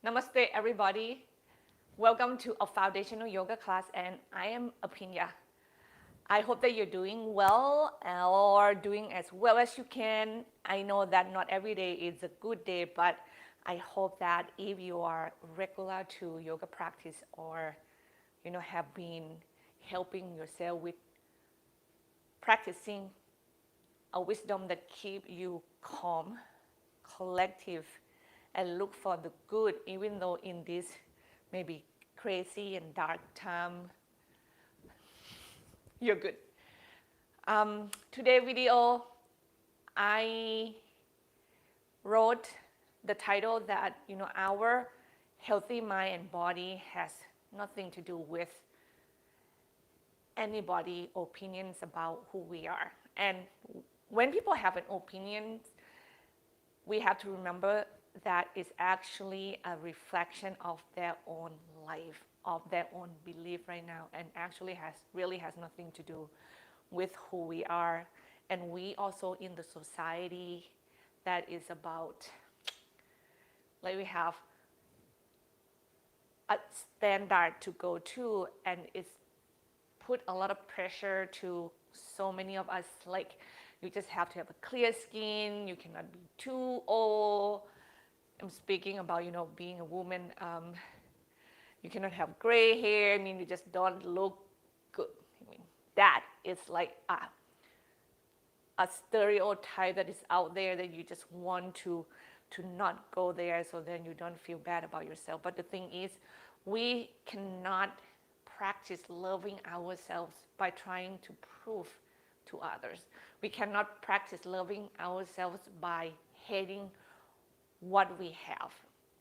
Namaste, everybody. Welcome to a foundational yoga class, and I am Aphinya. I hope that you're doing well or doing as well as you can. I know that not every day is a good day, but I hope that if you are regular to yoga practice or have been helping yourself with practicing a wisdom that keep you calm, collective, and look for the good, even though in this maybe crazy and dark time, you're good. Today video, I wrote the title that our healthy mind and body has nothing to do with anybody opinions about who we are. And when people have an opinion, we have to remember that it's actually a reflection of their own life, of their own belief right now, and actually really has nothing to do with who we are. And we also in the society that is about, like, we have a standard to go to, and it's put a lot of pressure to so many of us, like you just have to have a clear skin, you cannot be too old. I'm speaking about being a woman. You cannot have gray hair. I mean, you just don't look good. I mean, that is like a stereotype that is out there that you just want to not go there, so then you don't feel bad about yourself. But the thing is, we cannot practice loving ourselves by trying to prove to others. We cannot practice loving ourselves by hating what we have,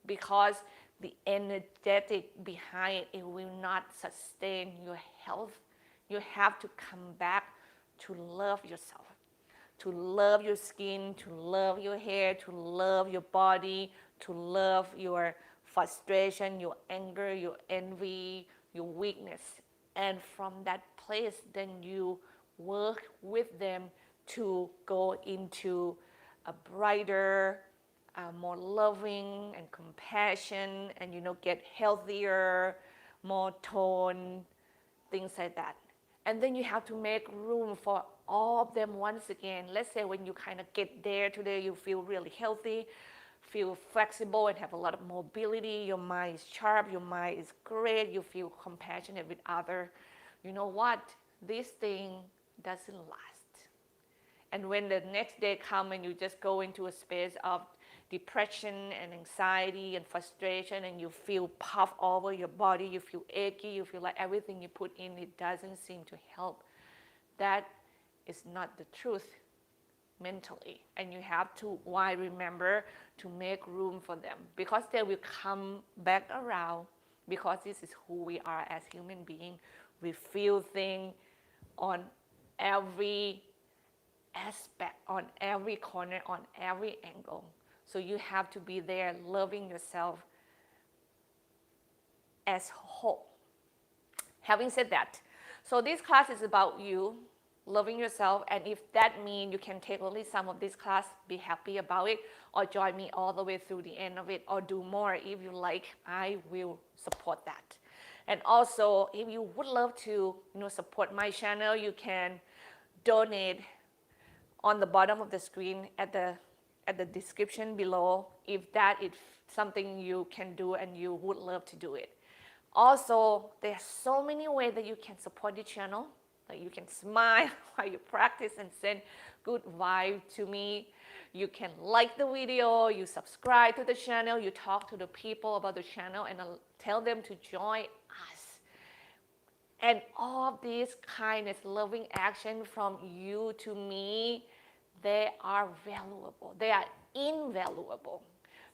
because the energetic behind it will not sustain your health. You have to come back to love yourself, to love your skin, to love your hair, to love your body, to love your frustration, your anger, your envy, your weakness. And from that place, then you work with them to go into a brighter, more loving and compassion, and get healthier, more tone, things like that. And then you have to make room for all of them once again. Let's say when you kind of get there today, you feel really healthy, feel flexible, and have a lot of mobility. Your mind is sharp, your mind is great, you feel compassionate with others. You know what? This thing doesn't last. And when the next day comes and you just go into a space of depression and anxiety and frustration, and you feel puffed over your body, you feel achy, you feel like everything you put in, it doesn't seem to help. That is not the truth mentally. And you have to, remember to make room for them, because they will come back around, because this is who we are as human beings. We feel things on every aspect, on every corner, on every angle. So you have to be there loving yourself as whole. Having said that, so this class is about you loving yourself, and if that means you can take only some of this class, be happy about it, or join me all the way through the end of it, or do more if you like. I will support that. And also, if you would love to support my channel, you can donate on the bottom of the screen at the description below, if that is something you can do and you would love to do it. Also, there are so many ways that you can support the channel. Like, you can smile while you practice and send good vibe to me. You can like the video, you subscribe to the channel, you talk to the people about the channel, and tell them to join us. And all of these kindness, loving action from you to me, they are valuable. They are invaluable.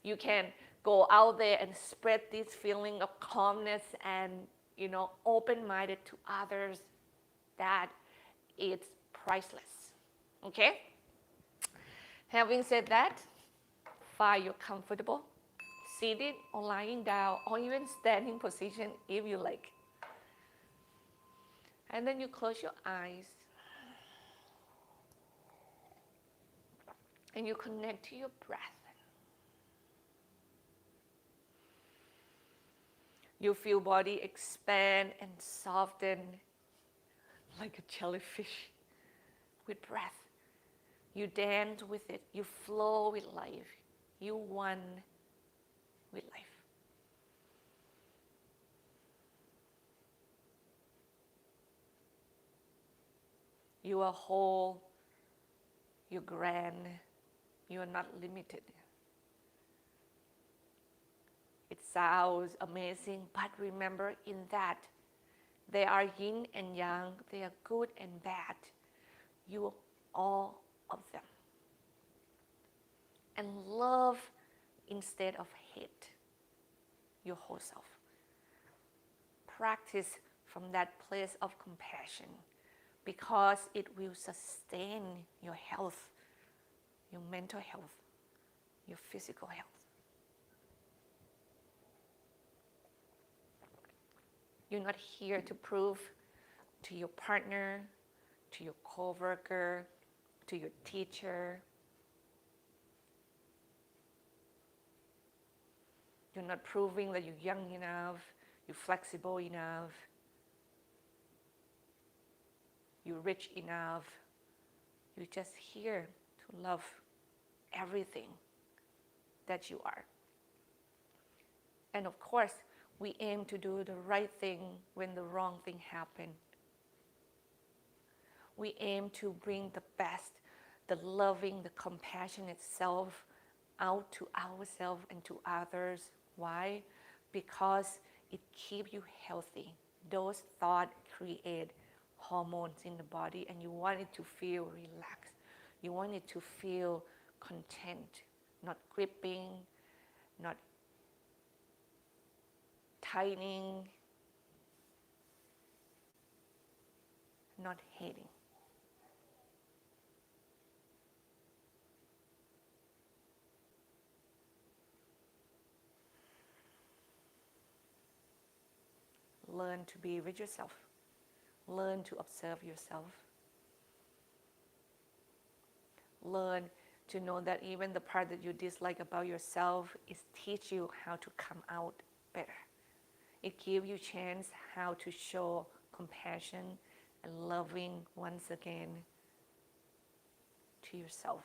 You can go out there and spread this feeling of calmness and open-minded to others. That is priceless. Okay? Having said that, find your comfortable seated or lying down or even standing position if you like. And then you close your eyes and you connect to your breath. You feel body expand and soften like a jellyfish with breath. You dance with it. You flow with life. You one with life. You are whole. You're grand. You are not limited. It sounds amazing, but remember in that they are yin and yang, they are good and bad. You are all of them. And love instead of hate your whole self. Practice from that place of compassion because it will sustain your health, your mental health, your physical health. You're not here to prove to your partner, to your coworker, to your teacher. You're not proving that you're young enough, you're flexible enough, you're rich enough. You're just here to love everything that you are. And of course, we aim to do the right thing when the wrong thing happens. We aim to bring the best, the loving, the compassionate self out to ourselves and to others. Why? Because it keeps you healthy. Those thoughts create hormones in the body and you want it to feel relaxed. You want it to feel content, not gripping, not tightening, not hating. Learn to be with yourself. Learn to observe yourself. Learn to know that even the part that you dislike about yourself is teach you how to come out better. It gives you a chance how to show compassion and loving once again to yourself.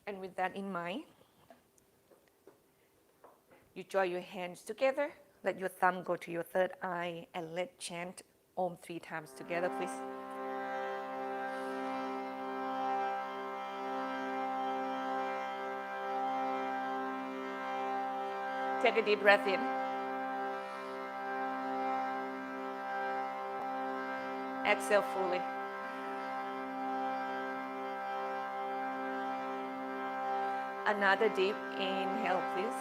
And with that in mind, you join your hands together. Let your thumb go to your third eye and let's chant Om 3 times together, please. Take a deep breath in. Exhale fully. Another deep inhale, please.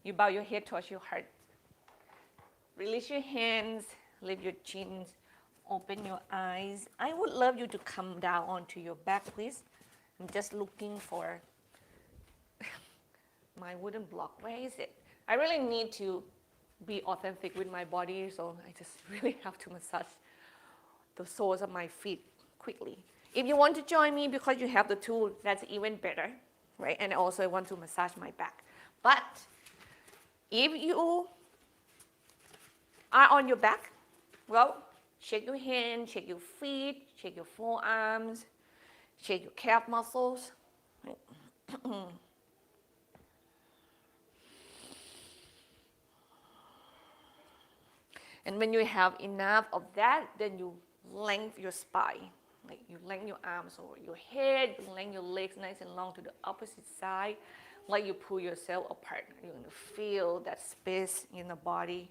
You bow your head towards your heart. Release your hands, lift your chins, open your eyes. I would love you to come down onto your back, please. I'm just looking for my wooden block. Where is it? I really need to be authentic with my body, so I just really have to massage the soles of my feet quickly. If you want to join me because you have the tool, that's even better, right? And also I want to massage my back. But if you are on your back, well, shake your hands, shake your feet, shake your forearms, shake your calf muscles. And when you have enough of that, then you lengthen your spine. Like you lengthen your arms over your head, you lengthen your legs nice and long to the opposite side, like you pull yourself apart. You're going to feel that space in the body.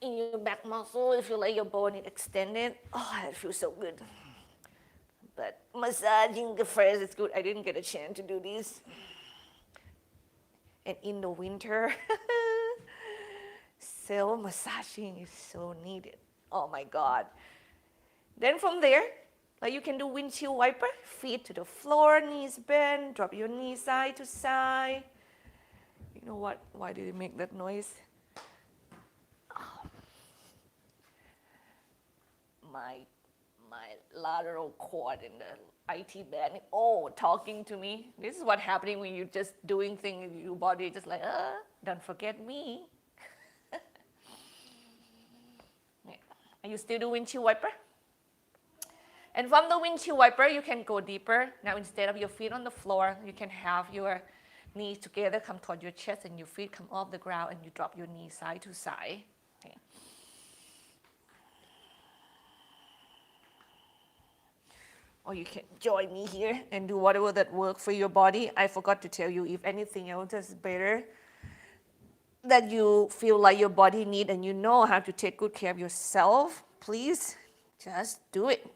In your back muscle, if you let your body extend it, oh, it feels so good. But massaging the first is good. I didn't get a chance to do this. And in the winter, self-massaging is so needed. Oh my God. Then from there, like you can do windshield wiper, feet to the floor, knees bent, drop your knees side to side. You know what? Why did it make that noise? Oh. My lateral cord in the IT band, talking to me. This is what's happening when you're just doing things, your body just like, don't forget me. Are you still doing windshield wiper? And from the windshield wiper, you can go deeper. Now, instead of your feet on the floor, you can have your knees together, come toward your chest, and your feet come off the ground, and you drop your knees side to side. Okay. Or you can join me here and do whatever that works for your body. I forgot to tell you, if anything else is better that you feel like your body needs and you know how to take good care of yourself, please just do it.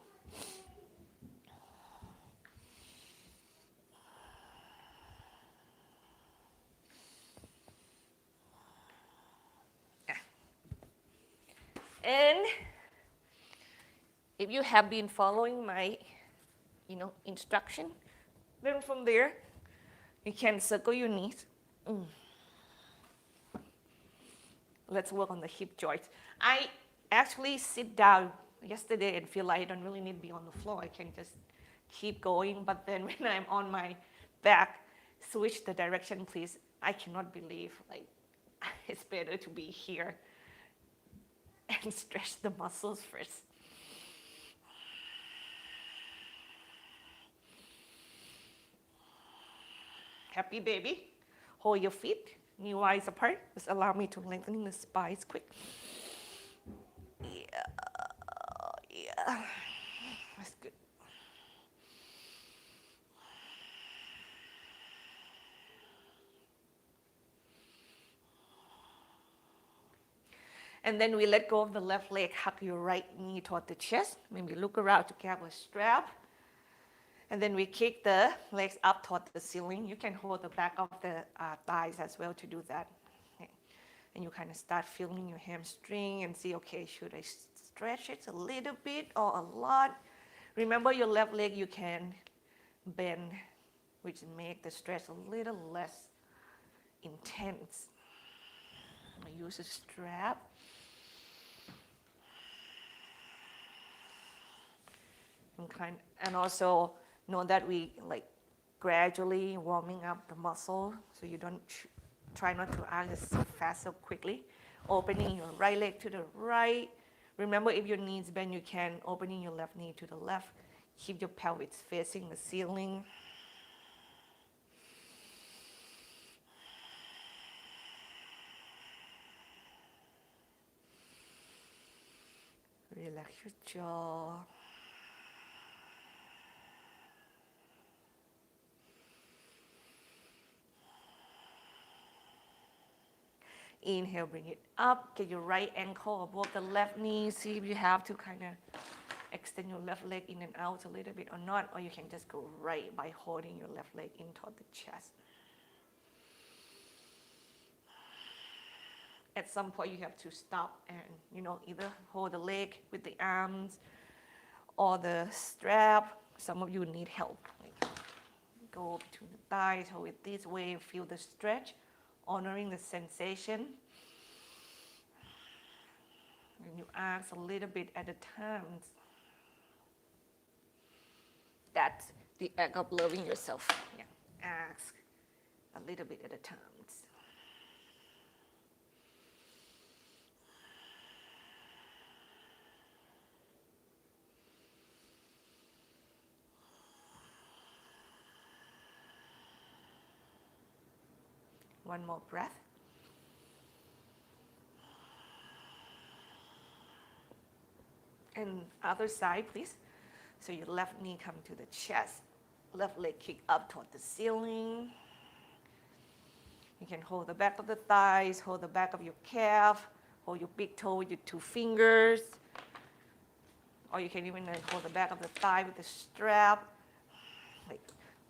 And if you have been following my, instruction, then from there, you can circle your knees. Let's work on the hip joints. I actually sit down yesterday and feel like I don't really need to be on the floor. I can just keep going. But then when I'm on my back, switch the direction, please. I cannot believe, it's better to be here and stretch the muscles first. Happy baby. Hold your feet, knee wise apart. Just allow me to lengthen the spine quick. Yeah. That's good. And then we let go of the left leg, hug your right knee toward the chest. Maybe look around to grab a strap. And then we kick the legs up toward the ceiling. You can hold the back of the thighs as well to do that. Okay. And you kind of start feeling your hamstring and see, okay, should I stretch it a little bit or a lot? Remember your left leg you can bend, which make the stretch a little less intense. I use a strap. And also know that we gradually warming up the muscle so you don't try not to act so fast so quickly. Opening your right leg to the right. Remember, if your knees bend, you can opening your left knee to the left. Keep your pelvis facing the ceiling. Relax your jaw. Inhale, bring it up. Get your right ankle above the left knee. See if you have to kind of extend your left leg in and out a little bit or not. Or you can just go right by holding your left leg in toward the chest. At some point, you have to stop and, either hold the leg with the arms or the strap. Some of you need help. Go between the thighs, hold it this way, feel the stretch. Honoring the sensation. When you you ask a little bit at a time. That's the act of loving yourself. Yeah. Ask a little bit at a time. One more breath. And other side, please. So your left knee come to the chest. Left leg kick up toward the ceiling. You can hold the back of the thighs, hold the back of your calf, hold your big toe with your 2 fingers. Or you can even hold the back of the thigh with the strap. Like,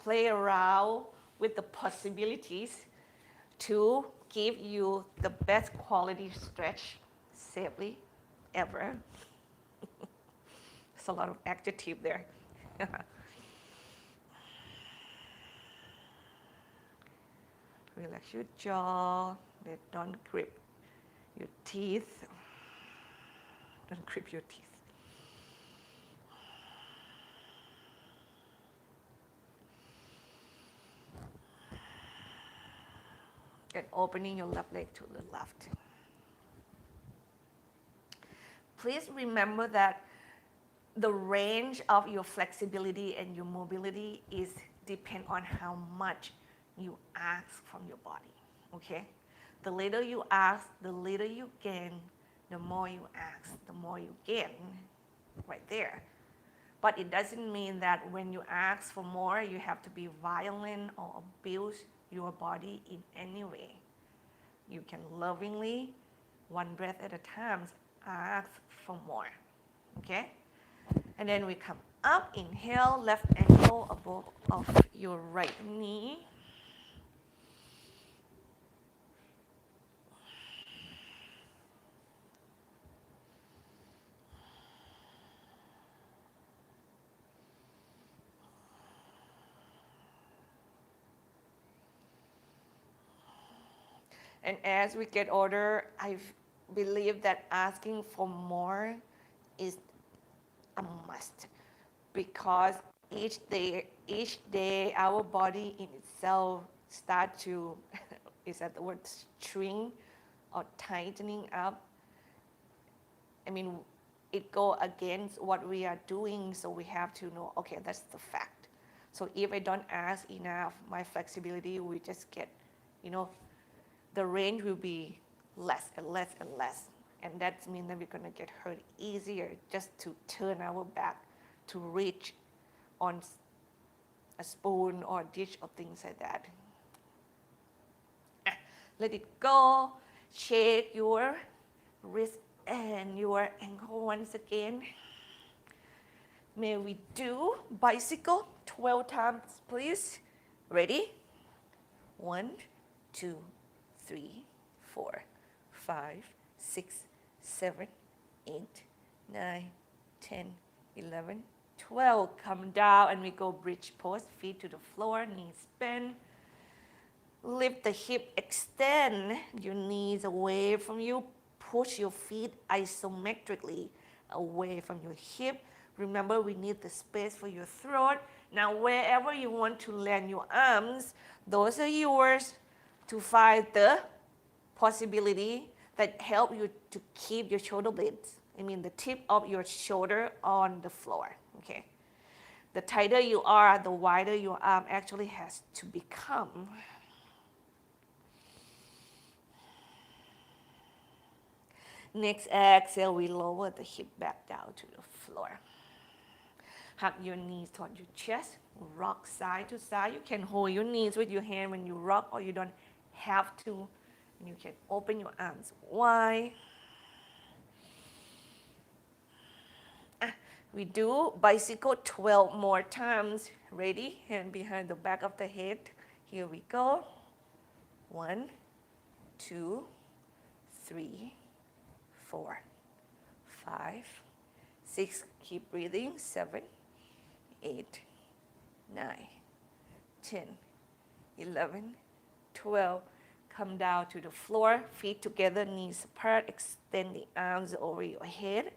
play around with the possibilities to give you the best quality stretch safely ever. There's a lot of adjective there. Relax your jaw. Don't grip your teeth. Don't grip your teeth. And opening your left leg to the left. Please remember that the range of your flexibility and your mobility is depend on how much you ask from your body, okay? The little you ask, the little you gain. The more you ask, the more you gain, right there. But it doesn't mean that when you ask for more, you have to be violent or abuse your body in any way. You can lovingly, one breath at a time, ask for more, okay? And then we come up, inhale, left ankle above of your right knee. And as we get older, I believe that asking for more is a must, because each day our body in itself start to, is that the word, shrink or tightening up. I mean, it go against what we are doing, so we have to know, okay, that's the fact. So if I don't ask enough, my flexibility will just get, the range will be less and less and less. And that means that we're going to get hurt easier just to turn our back to reach on a spoon or dish or things like that. Let it go. Shake your wrist and your ankle once again. May we do bicycle 12 times, please. Ready? 1, 2, 3, 4, 5, 6, 7, 8, 9, 10, 11, 12. Come down and we go bridge pose. Feet to the floor, knees bend. Lift the hip, extend your knees away from you. Push your feet isometrically away from your hip. Remember, we need the space for your throat. Now, wherever you want to land your arms, those are yours to find the possibility that help you to keep your shoulder blades, the tip of your shoulder on the floor, okay? The tighter you are, the wider your arm actually has to become. Next exhale, we lower the hip back down to the floor. Hug your knees toward your chest. Rock side to side. You can hold your knees with your hand when you rock, or you don't have to. And you can open your arms wide. We do bicycle 12 more times. Ready? Hand behind the back of the head. Here we go. 1, 2, 3, 4, 5, 6. Keep breathing. 7, 8, 9, 10, 11, 12. Come down to the floor, feet together, knees apart, extend the arms over your head.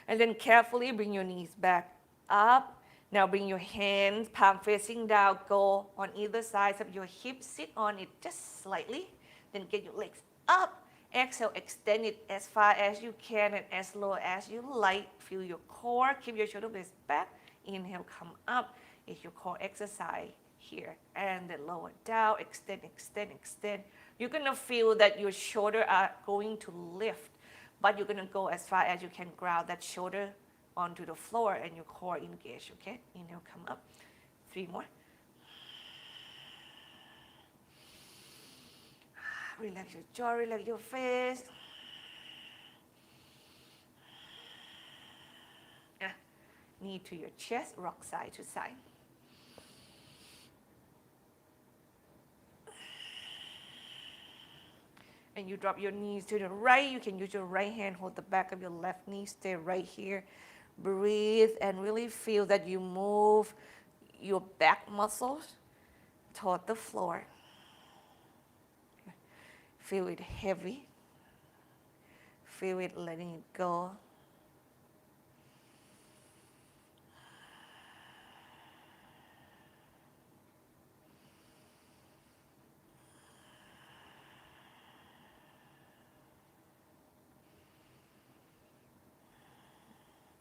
And then carefully bring your knees back up. Now bring your hands, palm facing down, go on either side of your hips, sit on it just slightly. Then get your legs up. Exhale, extend it as far as you can and as low as you like. Feel your core, keep your shoulder blades back. Inhale, come up. It's your core exercise here. And then lower down, extend, extend, extend. You're gonna feel that your shoulders are going to lift, but you're gonna go as far as you can ground that shoulder onto the floor and your core engage, okay? Inhale, come up. 3 more. Relax your jaw, relax your face. Knee to your chest, rock side to side. And you drop your knees to the right. You can use your right hand, hold the back of your left knee, stay right here. Breathe and really feel that you move your back muscles toward the floor. Feel it heavy. Feel it letting it go.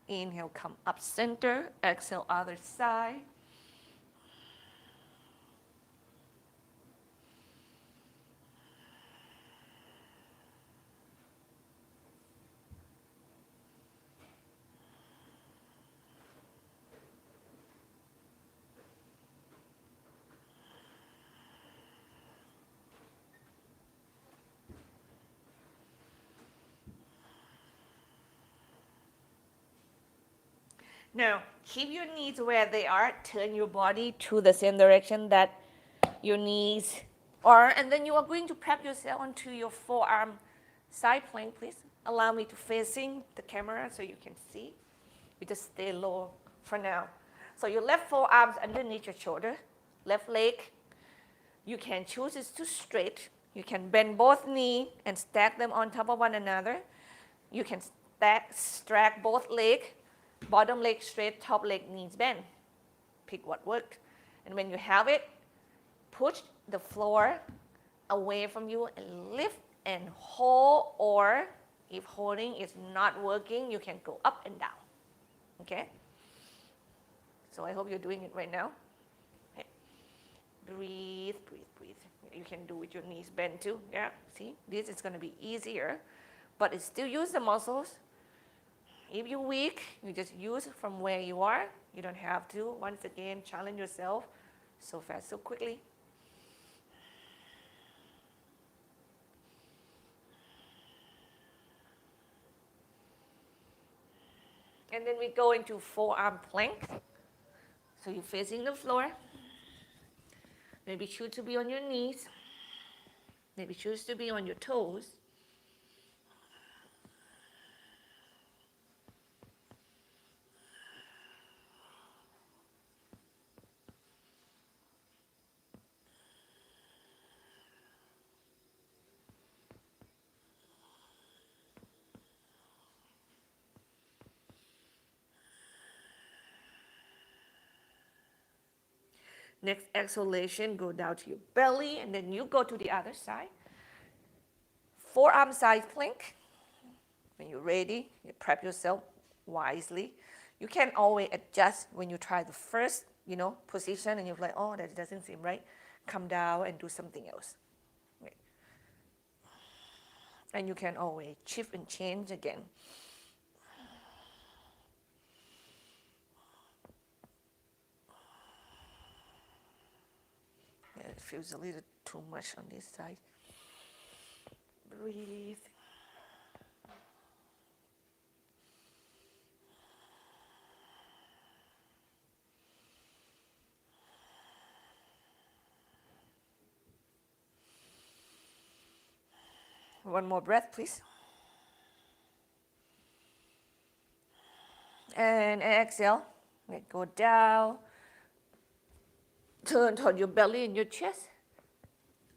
Inhale, come up center. Exhale, other side. Now, keep your knees where they are. Turn your body to the same direction that your knees are. And then you are going to prep yourself onto your forearm side plank, please. Allow me to facing the camera so you can see. You just stay low for now. So your left forearms underneath your shoulder. Left leg, you can choose it to straight. You can bend both knees and stack them on top of one another. You can stack both legs. Bottom leg straight, top leg knees bent. Pick what worked. And when you have it, push the floor away from you and lift and hold, or if holding is not working, you can go up and down. Okay? So I hope you're doing it right now. Okay. Breathe, breathe, breathe. You can do with your knees bent too. Yeah, see? This is going to be easier, but it still use the muscles. If you're weak, you just use from where you are. You don't have to, once again, challenge yourself so fast, so quickly. And then we go into forearm plank. So you're facing the floor. Maybe choose to be on your knees. Maybe choose to be on your toes. Next exhalation, go down to your belly, and then you go to the other side. Forearm side plank. When you're ready, you prep yourself wisely. You can always adjust when you try the first, position, and you're like, oh, that doesn't seem right. Come down and do something else. Okay. And you can always shift and change again. Yeah, it feels a little too much on this side. Breathe. One more breath, please. And exhale, let go down. Turn toward your belly and your chest.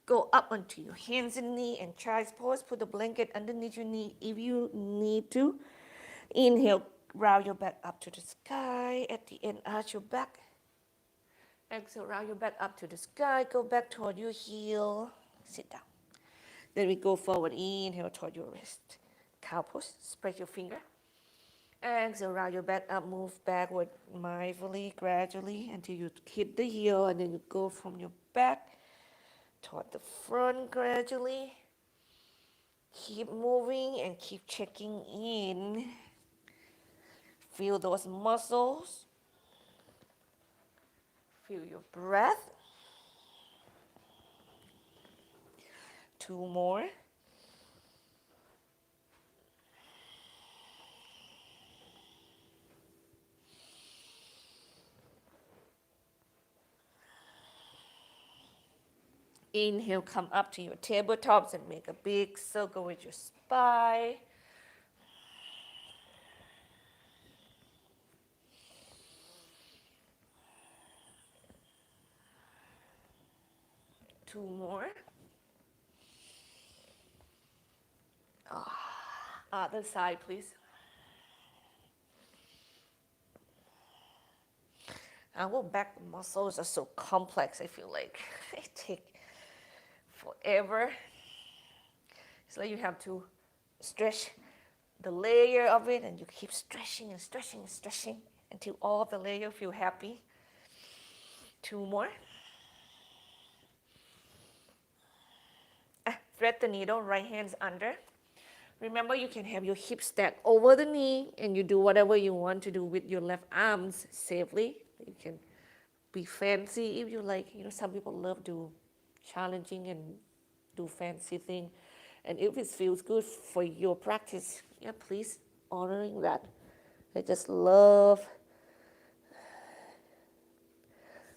Go up onto your hands and knee and child's pose. Put the blanket underneath your knee if you need to. Inhale, round your back up to the sky. At the end, arch your back. Exhale, round your back up to the sky. Go back toward your heel. Sit down. Then we go forward. Inhale toward your wrist. Cow pose. Spread your finger. Exhale, round your back up. Move backward mindfully, gradually until you hit the heel, and then you go from your back toward the front gradually. Keep moving and keep checking in. Feel those muscles. Feel your breath. 2 more. Inhale, come up to your tabletops and make a big circle with your spine. Two more. Other side, please. Our back muscles are so complex, I feel like. They take forever. It's like you have to stretch the layer of it, and you keep stretching and stretching and stretching until all of the layer feel happy. 2 more. Thread the needle, right hand's under. Remember, you can have your hips stacked over the knee, and you do whatever you want to do with your left arms safely. You can be fancy if you like. You know, some people love to challenging and do fancy thing. And if it feels good for your practice, yeah, please honoring that. I just love,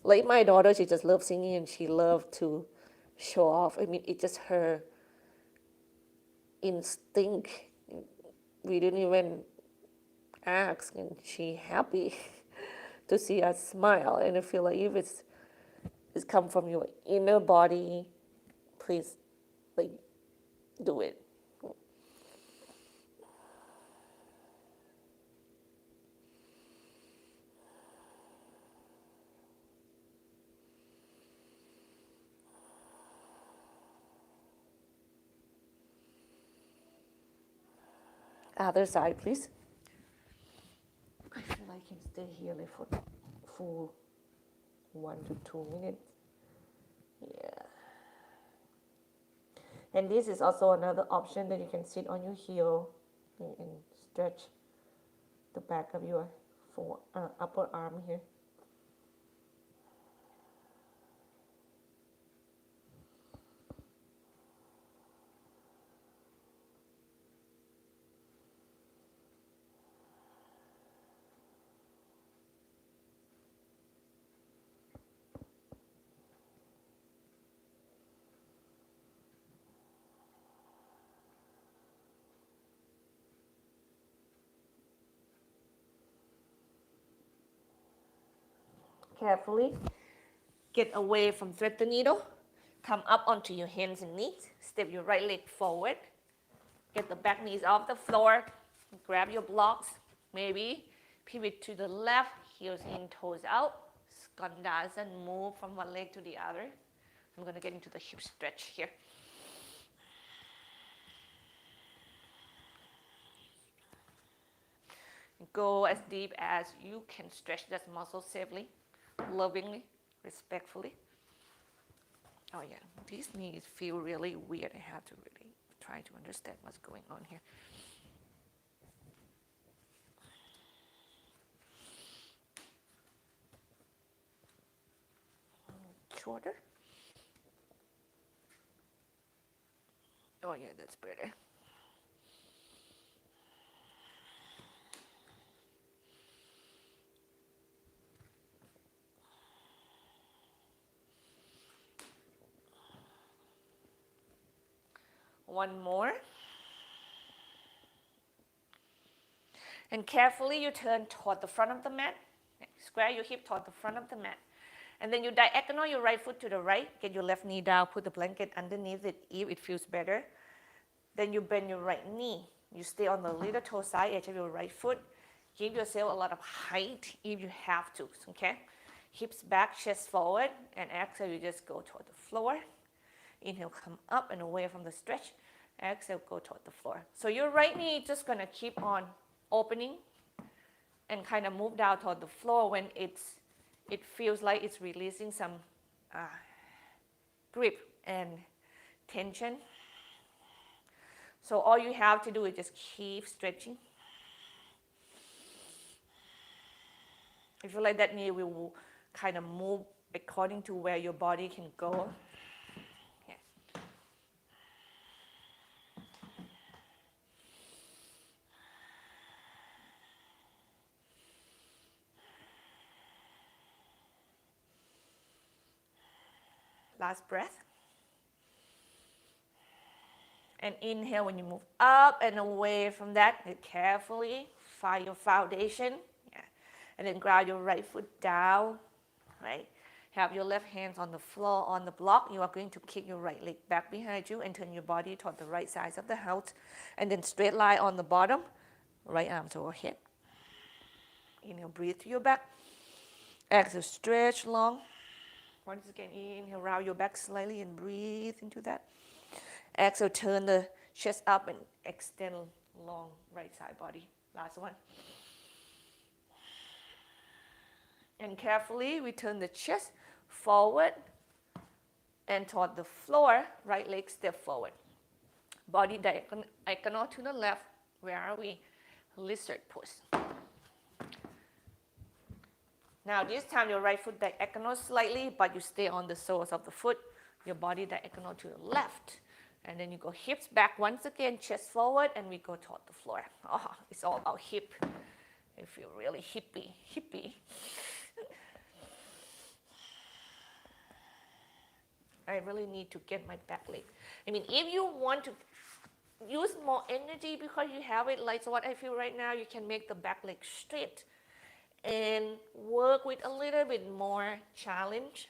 like my daughter, she just loves singing and she loved to show off. I mean, it's just her instinct. We didn't even ask, and she happy to see us smile. And I feel like if it's come from your inner body, please, like, do it. Other side, please. I feel like I can stay here like for full 1 to 2 minutes. Yeah. And this is also another option that you can sit on your heel and stretch the back of your upper arm here. Carefully get away from thread the needle. Come up onto your hands and knees. Step your right leg forward. Get the back knees off the floor. Grab your blocks. Maybe pivot to the left, heels in, toes out. Skandasana, move from one leg to the other. I'm going to get into the hip stretch here. Go as deep as you can stretch that muscle safely, lovingly, respectfully. Oh yeah, these knees feel really weird. I have to really try to understand what's going on here. Shorter. Oh yeah, that's better. One more. And carefully you turn toward the front of the mat. Square your hip toward the front of the mat. And then you diagonal your right foot to the right. Get your left knee down. Put the blanket underneath it if it feels better. Then you bend your right knee. You stay on the little toe side edge of your right foot. Give yourself a lot of height if you have to, okay? Hips back, chest forward, and exhale, you just go toward the floor. Inhale, come up and away from the stretch. Exhale, go toward the floor. So your right knee is just gonna keep on opening and kind of move down toward the floor when it feels like it's releasing some grip and tension. So all you have to do is just keep stretching. I feel like that knee will kind of move according to where your body can go. Yeah. Last breath. And inhale when you move up and away from that. Carefully find your foundation. Yeah. And then ground your right foot down. Right? Have your left hands on the floor on the block. You are going to kick your right leg back behind you and turn your body toward the right side of the house. And then straight line on the bottom. Right arm to overhead. Inhale, breathe to your back. Exhale, stretch long. Once again, inhale, round your back slightly and breathe into that. Exhale, turn the chest up and extend long right side body. Last one. And carefully, we turn the chest forward and toward the floor. Right leg step forward. Body diagonal to the left. Where are we? Lizard pose. Now this time your right foot diagonal slightly, but you stay on the soles of the foot. Your body diagonal to the left. And then you go hips back once again, chest forward, and we go toward the floor. Oh, it's all about hip. I feel really hippie. I really need to get my back leg. I mean, if you want to use more energy because you have it, like what I feel right now, you can make the back leg straight and work with a little bit more challenge.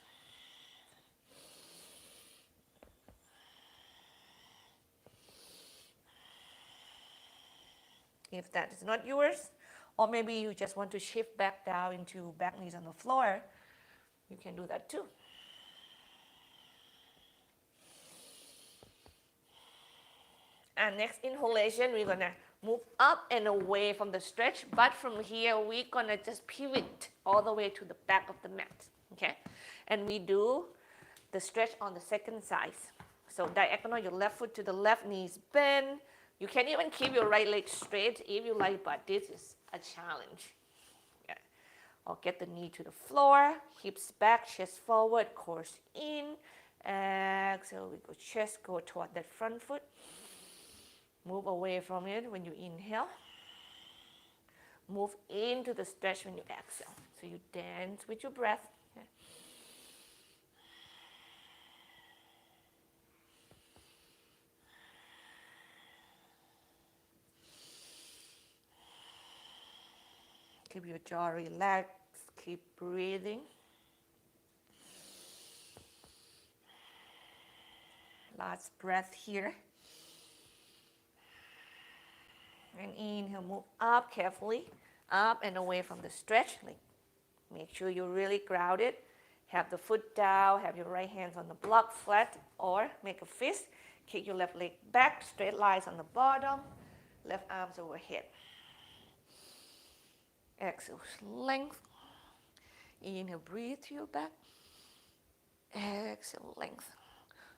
If that is not yours, or maybe you just want to shift back down into back knees on the floor, you can do that too. And next inhalation, we're gonna move up and away from the stretch, but from here, we're gonna just pivot all the way to the back of the mat, okay? And we do the stretch on the second side. So diagonal, your left foot to the left, knees bend. You can even keep your right leg straight if you like, but this is a challenge. Yeah. Or get the knee to the floor, hips back, chest forward, core in. Exhale, we go chest, go toward that front foot. Move away from it when you inhale. Move into the stretch when you exhale. So you dance with your breath. Yeah. Keep your jaw relaxed. Keep breathing. Last breath here. And inhale, move up carefully, up and away from the stretch. Like, make sure you're really grounded. Have the foot down, have your right hands on the block flat, or make a fist. Kick your left leg back, straight lines on the bottom, left arms overhead. Exhale, length. Inhale, breathe to your back. Exhale, length.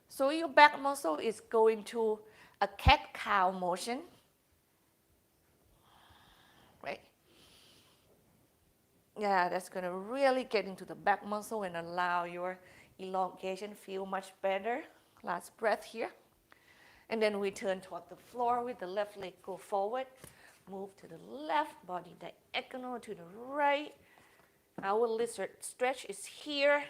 So your back muscle is going to a cat-cow motion. Right? Yeah, that's going to really get into the back muscle and allow your elongation feel much better. Last breath here. And then we turn toward the floor with the left leg go forward. Move to the left, body diagonal to the right. Our lizard stretch is here.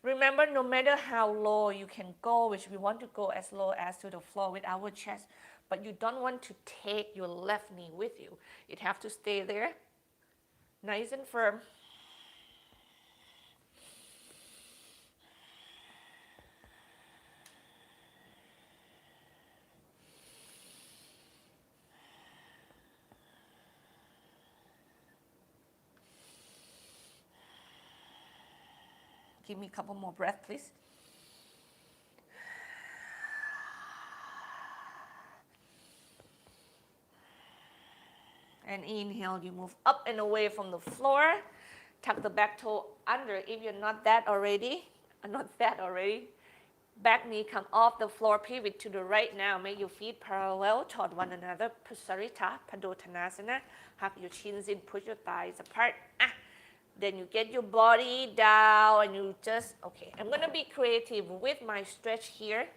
Remember, no matter how low you can go, which we want to go as low as to the floor with our chest, but you don't want to take your left knee with you. It have to stay there, nice and firm. Give me a couple more breaths, please. And inhale, you move up and away from the floor. Tuck the back toe under if you're not that already. Back knee come off the floor, pivot to the right now. Make your feet parallel toward one another. Pusarita, Padottanasana. Hug your chins in, push your thighs apart. Then you get your body down and you just, okay, I'm going to be creative with my stretch here.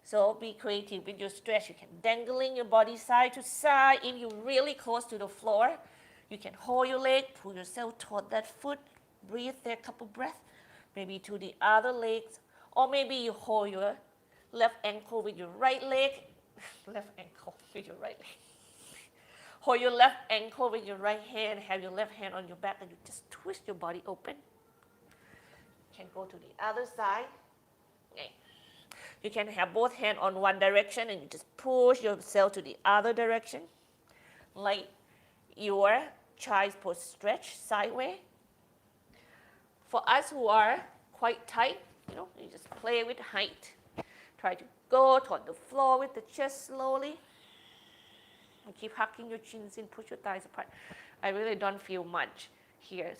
So be creative with your stretch. You can dangling your body side to side. If you're really close to the floor, you can hold your leg, pull yourself toward that foot. Breathe there, couple breaths. Maybe to the other legs. Or maybe you hold your left ankle with your right leg. Left ankle with your right leg. Hold your left ankle with your right hand. Have your left hand on your back and you just twist your body open. You can go to the other side. Okay. You can have both hands on one direction and you just push yourself to the other direction. Like your child's pose stretch sideways. For us who are quite tight, you just play with height. Try to go toward the floor with the chest slowly. And keep hugging your chins in, push your thighs apart. I really don't feel much here.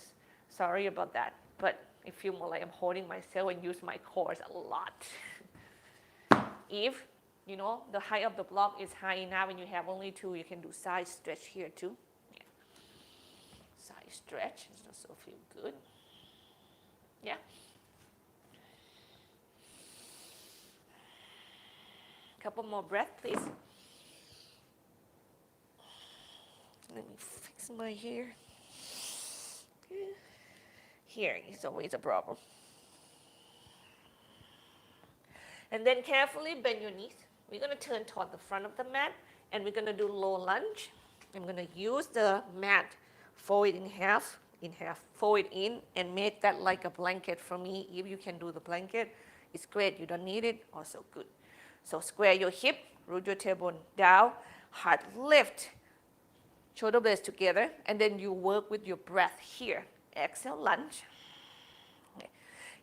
Sorry about that. But I feel more like I'm holding myself and use my core a lot. If, the height of the block is high enough and you have only two, you can do side stretch here too. Yeah. Side stretch, it also feel good. Yeah. Couple more breaths, please. Let me fix my hair. Here is always a problem. And then carefully bend your knees. We're going to turn toward the front of the mat and we're going to do low lunge. I'm going to use the mat, fold it in half, fold it in and make that like a blanket for me. If you can do the blanket, it's great. You don't need it, also good. So square your hip, root your tailbone down, heart lift. Shoulder blades together, and then you work with your breath here. Exhale, lunge. Okay.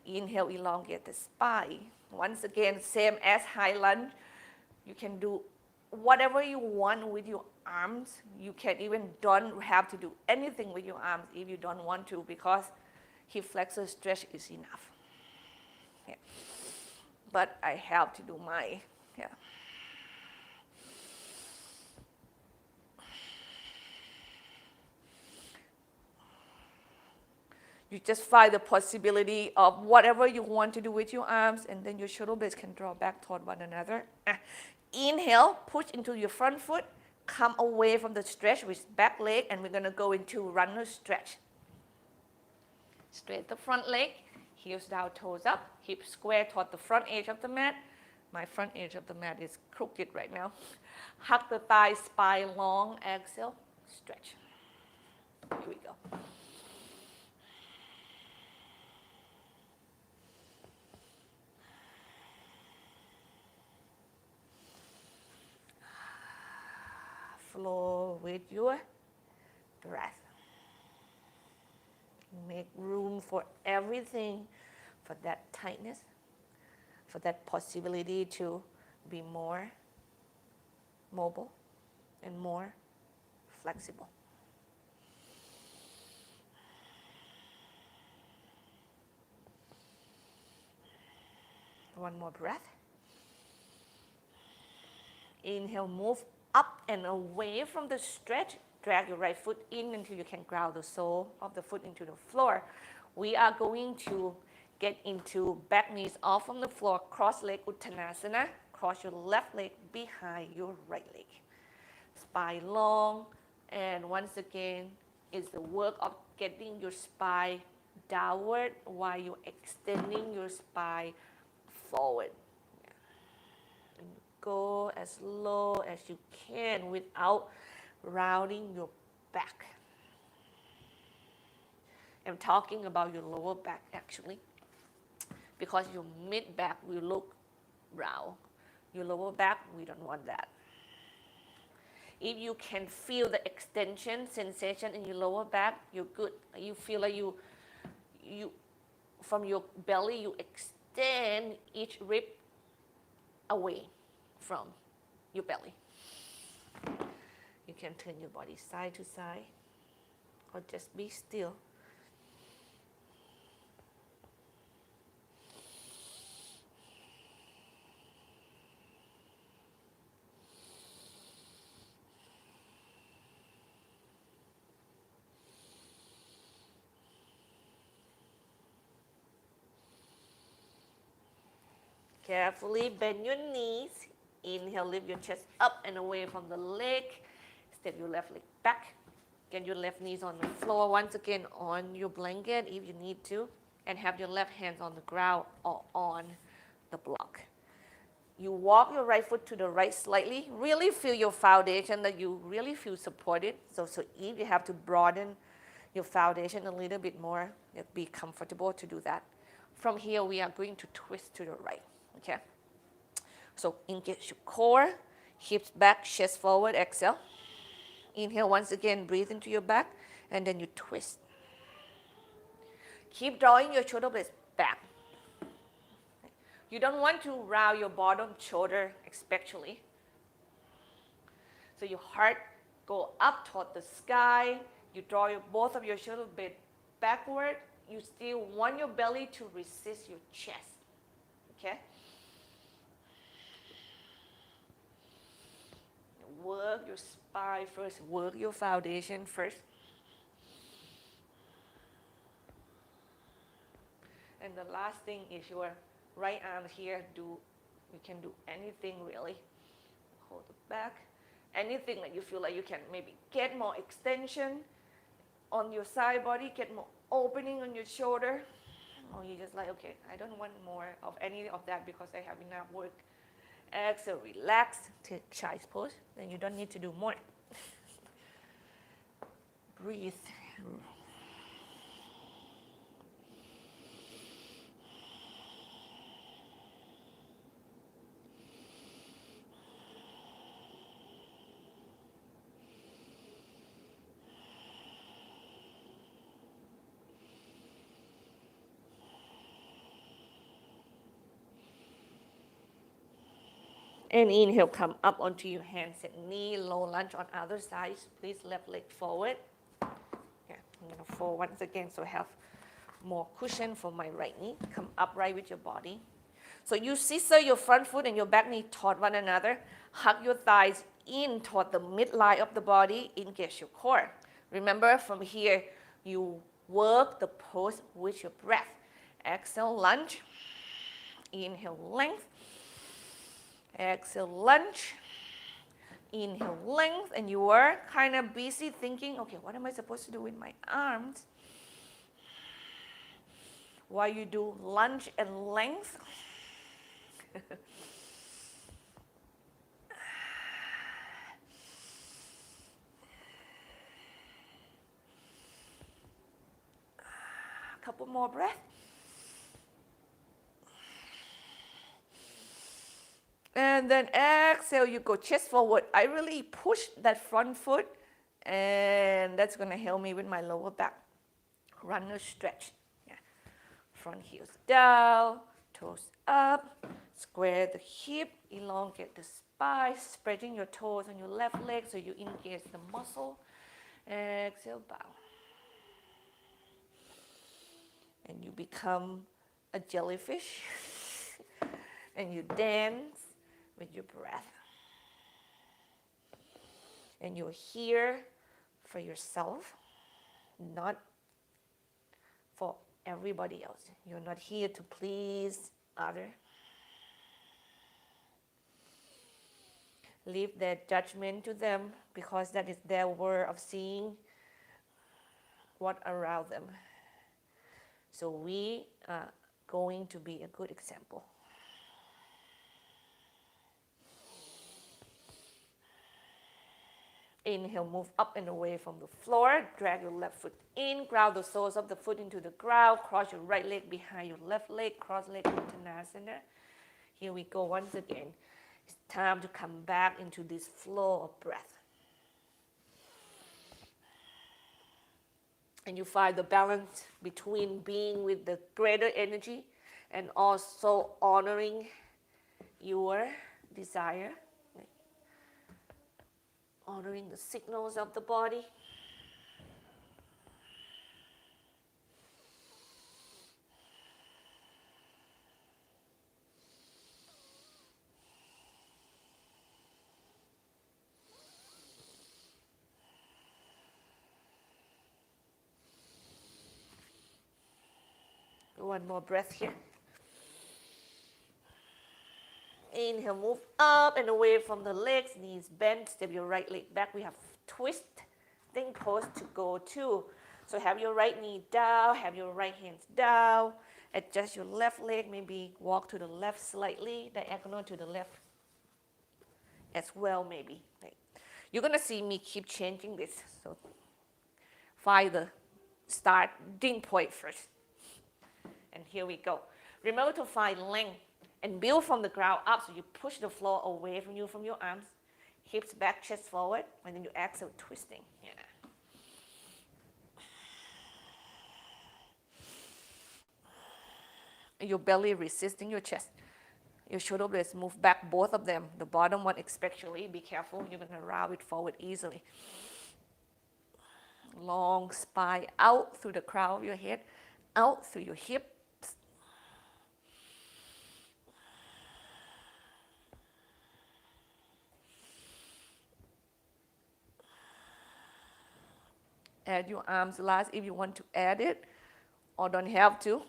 Inhale, elongate the spine. Once again, same as high lunge. You can do whatever you want with your arms. You can even don't have to do anything with your arms if you don't want to, because hip flexor stretch is enough. Yeah. But I have to do my, yeah. You just find the possibility of whatever you want to do with your arms, and then your shoulder blades can draw back toward one another. Inhale, push into your front foot, come away from the stretch with back leg, and we're going to go into runner stretch. Straight the front leg, heels down, toes up, hips square toward the front edge of the mat. My front edge of the mat is crooked right now. Hug the thighs, spine long, exhale, stretch. Here we go. Flow with your breath. Make room for everything, for that tightness, for that possibility to be more mobile and more flexible. One more breath. Inhale, move up and away from the stretch. Drag your right foot in until you can ground the sole of the foot into the floor. We are going to get into back knees off from the floor, cross leg Uttanasana. Cross your left leg behind your right leg. Spine long, and once again, it's the work of getting your spine downward while you're extending your spine forward. go as low as you can without rounding your back. I'm talking about your lower back actually, because your mid back will look round. Your lower back, we don't want that. If you can feel the extension sensation in your lower back, you're good. You feel like you from your belly, you extend each rib away from your belly. You can turn your body side to side or just be still. Carefully bend your knees. Inhale, lift your chest up and away from the leg. Step your left leg back. Get your left knees on the floor once again on your blanket if you need to. And have your left hands on the ground or on the block. You walk your right foot to the right slightly. Really feel your foundation, that you really feel supported. So if you have to broaden your foundation a little bit more, be comfortable to do that. From here, we are going to twist to the right. Okay, so engage your core, hips back, chest forward, exhale. Inhale once again, breathe into your back, and then you twist. Keep drawing your shoulder blades back. You don't want to round your bottom shoulder especially. So your heart go up toward the sky. You draw both of your shoulder blades backward. You still want your belly to resist your chest. Okay? Work your spine first, work your foundation first. And the last thing is your right arm here. You can do anything really. Hold it back. Anything that you feel like you can maybe get more extension on your side body, get more opening on your shoulder. Or you just like, okay, I don't want more of any of that because I have enough work. Exhale, relax, take child's pose, then you don't need to do more. Breathe. And inhale, come up onto your hands and knee, low lunge on other side. Please left leg forward. Yeah, I'm gonna fold once again so I have more cushion for my right knee. Come upright with your body. So you scissor your front foot and your back knee toward one another. Hug your thighs in toward the midline of the body. Engage your core. Remember, from here, you work the pose with your breath. Exhale, lunge. Inhale, length. Exhale, lunge. Inhale, length. And you are kind of busy thinking, okay, what am I supposed to do with my arms? While you do lunge and length. A couple more breaths. And then exhale, you go chest forward. I really push that front foot, and that's going to help me with my lower back. Runner stretch. Yeah. Front heels down, toes up, square the hip, elongate the spine, spreading your toes on your left leg so you engage the muscle. Exhale, bow. And you become a jellyfish, and you dance with your breath. And you're here for yourself, not for everybody else. You're not here to please others. Leave their judgment to them, because that is their way of seeing what around them. So we are going to be a good example. Inhale, move up and away from the floor. Drag your left foot in. Ground the soles of the foot into the ground. Cross your right leg behind your left leg. Cross leg into Uttanasana. Here we go once again. It's time to come back into this flow of breath. And you find the balance between being with the greater energy and also honoring your desire. Honoring the signals of the body. One more breath here. Inhale, move up and away from the legs, knees bent, step your right leg back. We have twisting pose to go to. So have your right knee down, have your right hands down, adjust your left leg, maybe walk to the left slightly, diagonal to the left as well maybe. You're gonna see me keep changing this. So find the starting point first. And here we go. Remember to find length and build from the ground up, so you push the floor away from you, from your arms, hips back, chest forward, and then you exhale, twisting. Yeah. Your belly resisting your chest. Your shoulder blades move back, both of them. The bottom one especially, be careful, you're gonna roll it forward easily. Long spine out through the crown of your head, out through your hip. Add your arms last if you want to add it, or don't have to.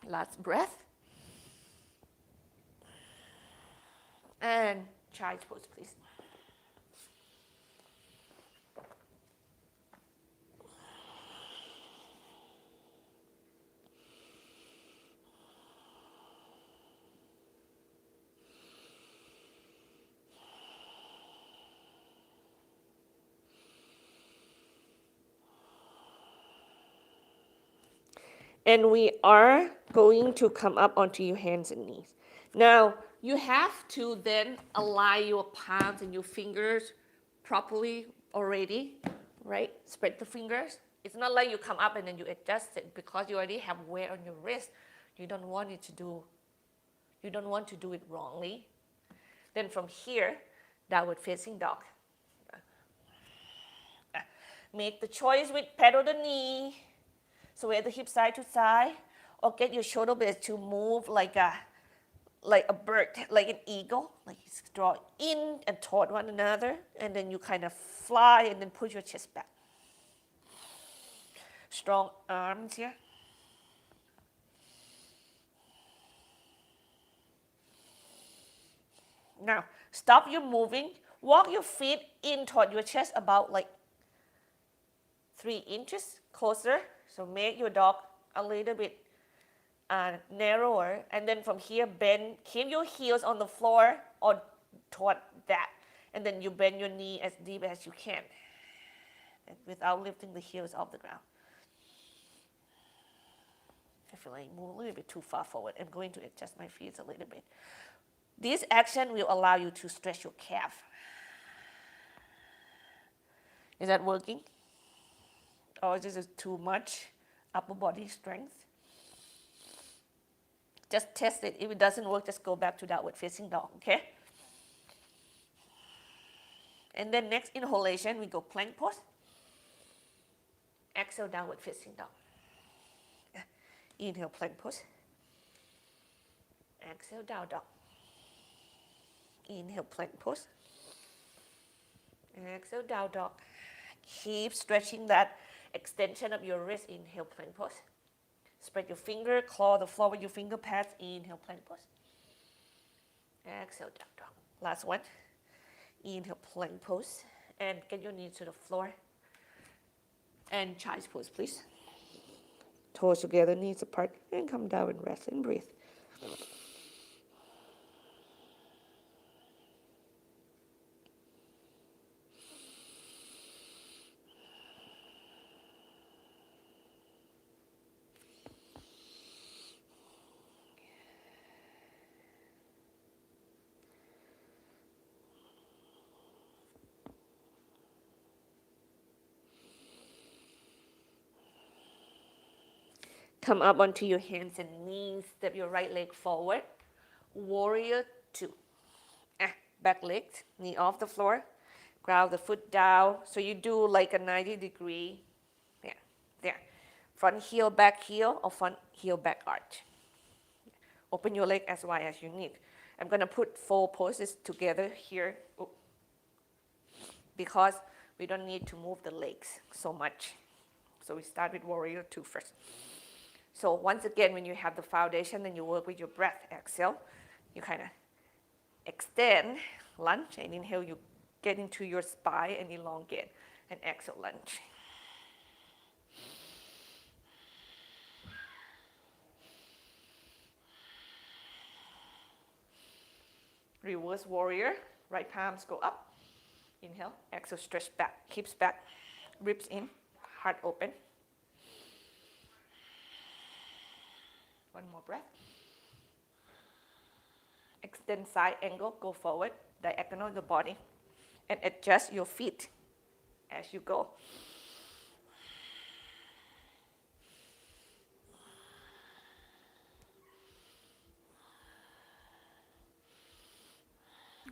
Last breath. And child's pose, please. And we are going to come up onto your hands and knees. Now, you have to then align your palms and your fingers properly already, right? Spread the fingers. It's not like you come up and then you adjust it, because you already have weight on your wrist. You don't want to do it wrongly. Then from here, downward facing dog. Make the choice with pedal the knee. Sway the hip side to side, or get your shoulder blades to move like a bird, like an eagle. Like you draw in and toward one another, and then you kind of fly and then push your chest back. Strong arms here. Now, stop your moving. Walk your feet in toward your chest about like 3 inches closer. So make your dog a little bit narrower, and then from here bend, keep your heels on the floor or toward that, and then you bend your knee as deep as you can without lifting the heels off the ground. I feel like I move a little bit too far forward. I'm going to adjust my feet a little bit. This action will allow you to stretch your calf. Is that working? Or is this too much upper body strength? Just test it. If it doesn't work, just go back to downward facing dog, okay? And then next inhalation, we go plank pose. Exhale, downward facing dog. Inhale, plank pose. Exhale, down dog. Inhale, plank pose. Exhale, down dog. Keep stretching that extension of your wrist. Inhale, plank pose. Spread your finger, claw the floor with your finger pads. Inhale, plank pose. Exhale, down dog. Last one. Inhale, plank pose. And get your knees to the floor. And child's pose, please. Toes together, knees apart. And come down and rest and breathe. come up onto your hands and knees. Step your right leg forward. Warrior 2. Back leg, knee off the floor. Ground the foot down. So you do like a 90-degree. There. Front heel, back heel, or front heel, back arch. Open your leg as wide as you need. I'm going to put 4 poses together here because we don't need to move the legs so much. So we start with Warrior 2 first. So once again, when you have the foundation, then you work with your breath. Exhale. You kind of extend, lunge, and inhale, you get into your spine and elongate. And exhale, lunge. Reverse warrior, right palms go up. Inhale, exhale, stretch back, hips back, ribs in, heart open. One more breath. Extend side angle, go forward, diagonal the body, and adjust your feet as you go.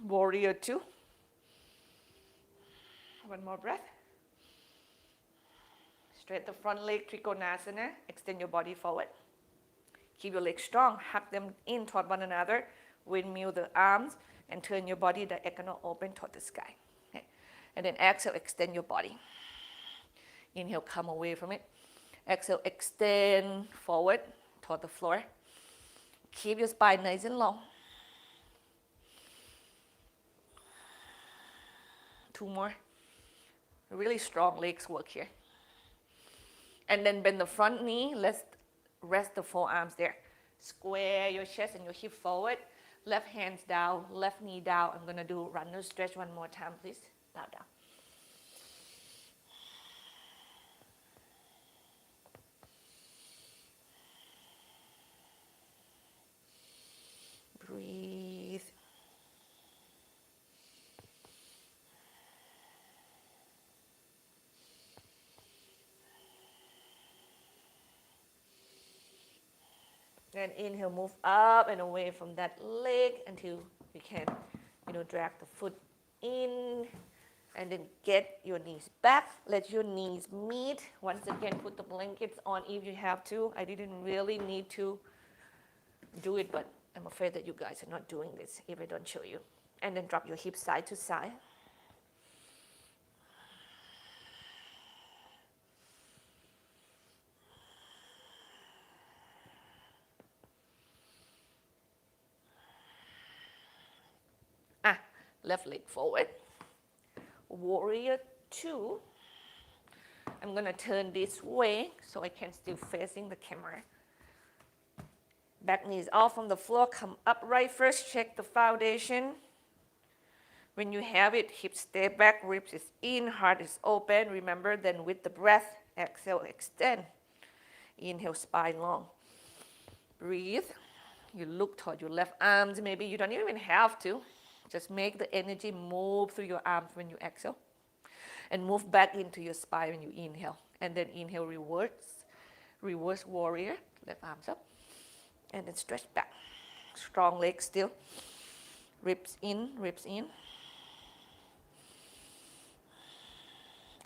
Warrior 2. One more breath. Straight the front leg, Trikonasana. Extend your body forward. Keep your legs strong. Hug them in toward one another. Windmill the arms and turn your body diagonal open toward the sky. Okay. And then exhale, extend your body. Inhale, come away from it. Exhale, extend forward toward the floor. Keep your spine nice and long. 2 more. Really strong legs work here. And then bend the front knee. Let's rest the forearms there. Square your chest and your hip forward. Left hands down, left knee down. I'm going to do runner stretch one more time, please. Bow down. Breathe. And inhale, move up and away from that leg until you can, drag the foot in. And then get your knees back. Let your knees meet. Once again, put the blankets on if you have to. I didn't really need to do it, but I'm afraid that you guys are not doing this if I don't show you. And then drop your hips side to side. Left leg forward. Warrior 2. I'm going to turn this way so I can still facing the camera. Back knees off from the floor. Come upright first. Check the foundation. When you have it, hips stay back, ribs is in, heart is open. Remember, then with the breath, exhale, extend. Inhale, spine long. Breathe. You look toward your left arms. Maybe you don't even have to. Just make the energy move through your arms when you exhale. And move back into your spine when you inhale. And then inhale, reverse. Reverse warrior. Left arms up. And then stretch back. Strong legs still. Ribs in, ribs in.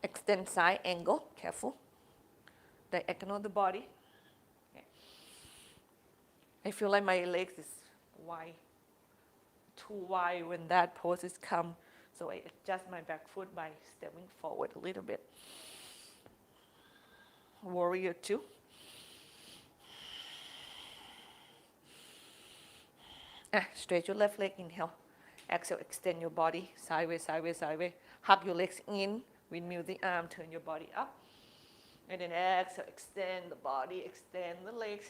Extend side angle. Careful. Diagonal the body. Okay. I feel like my legs is wide. Too wide when that poses come, so I adjust my back foot by stepping forward a little bit. Warrior 2. Stretch your left leg, inhale. Exhale, extend your body, sideways, sideways, sideways. Hug your legs in, windmill the arm, turn your body up. And then exhale, extend the body, extend the legs.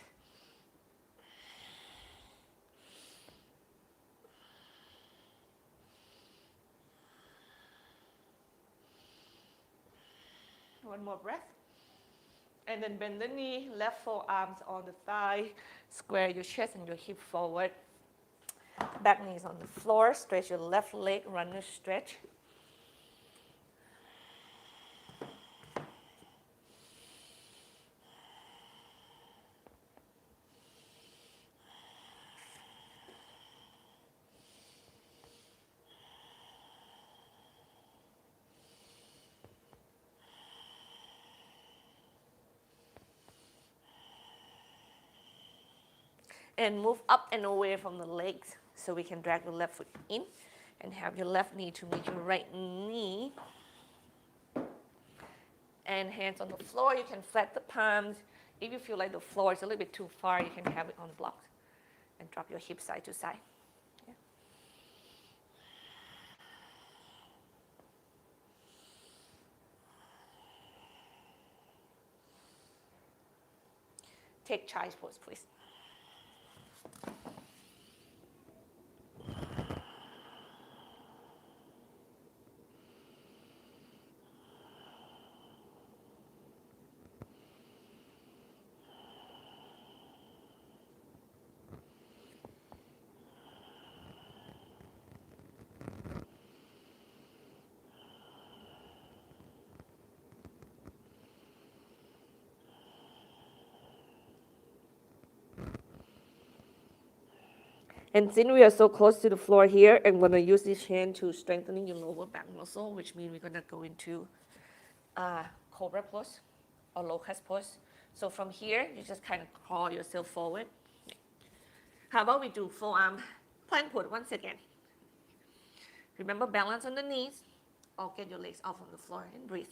One more breath. And then bend the knee, left forearms on the thigh. Square your chest and your hip forward. Back knees on the floor. Stretch your left leg, runner stretch. And move up and away from the legs. So we can drag the left foot in and have your left knee to meet your right knee. And hands on the floor. You can flat the palms. If you feel like the floor is a little bit too far, you can have it on the blocks. And drop your hips side to side. Yeah. Take child's pose, please. And since we are so close to the floor here, I'm going to use this hand to strengthening your lower back muscle, which means we're going to go into Cobra pose or locust pose. So from here, you just kind of crawl yourself forward. How about we do forearm plank pose once again. Remember, balance on the knees, or get your legs off on the floor and breathe.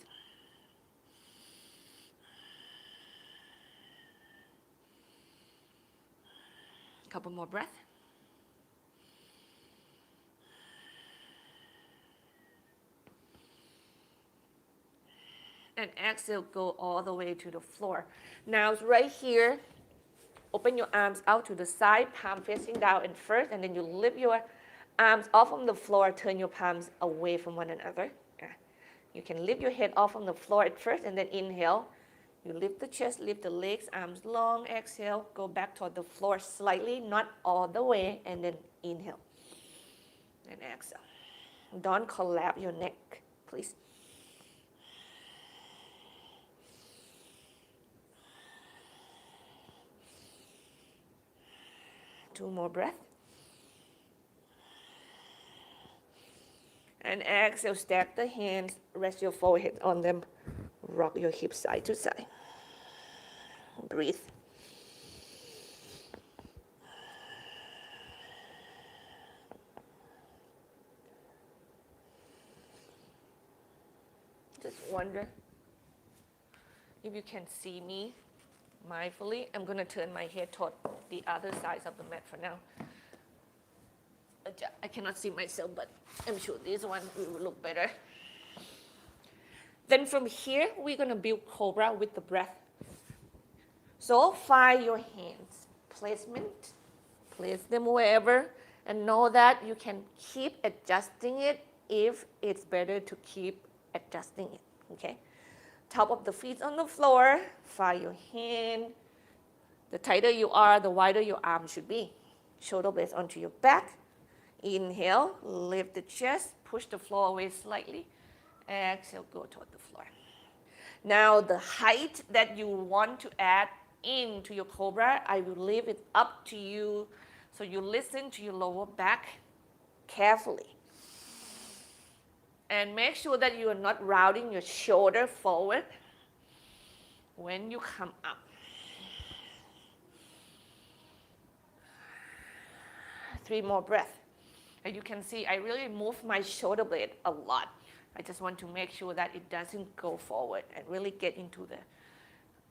Couple more breaths. And exhale, go all the way to the floor. Now, right here, open your arms out to the side, palm facing down and first, and then you lift your arms off from the floor, turn your palms away from one another. You can lift your head off from the floor at first, and then inhale. You lift the chest, lift the legs, arms long, exhale, go back toward the floor slightly, not all the way, and then inhale. And exhale. Don't collapse your neck, please. Two more breaths. And exhale, stack the hands, rest your forehead on them, rock your hips side to side. Breathe. Just wonder if you can see me mindfully. I'm going to turn my head toward the other side of the mat for now. I cannot see myself, but I'm sure this one will look better. Then from here, we're going to build Cobra with the breath. So find your hands placement, place them wherever, and know that you can keep adjusting it if it's better to keep adjusting it, okay? Top of the feet on the floor, find your hand. The tighter you are, the wider your arm should be. Shoulder blades onto your back. Inhale, lift the chest, push the floor away slightly. Exhale, go toward the floor. Now the height that you want to add into your Cobra, I will leave it up to you. So you listen to your lower back carefully. And make sure that you are not rounding your shoulder forward when you come up. Three more breaths. And you can see I really move my shoulder blade a lot. I just want to make sure that it doesn't go forward and really get into the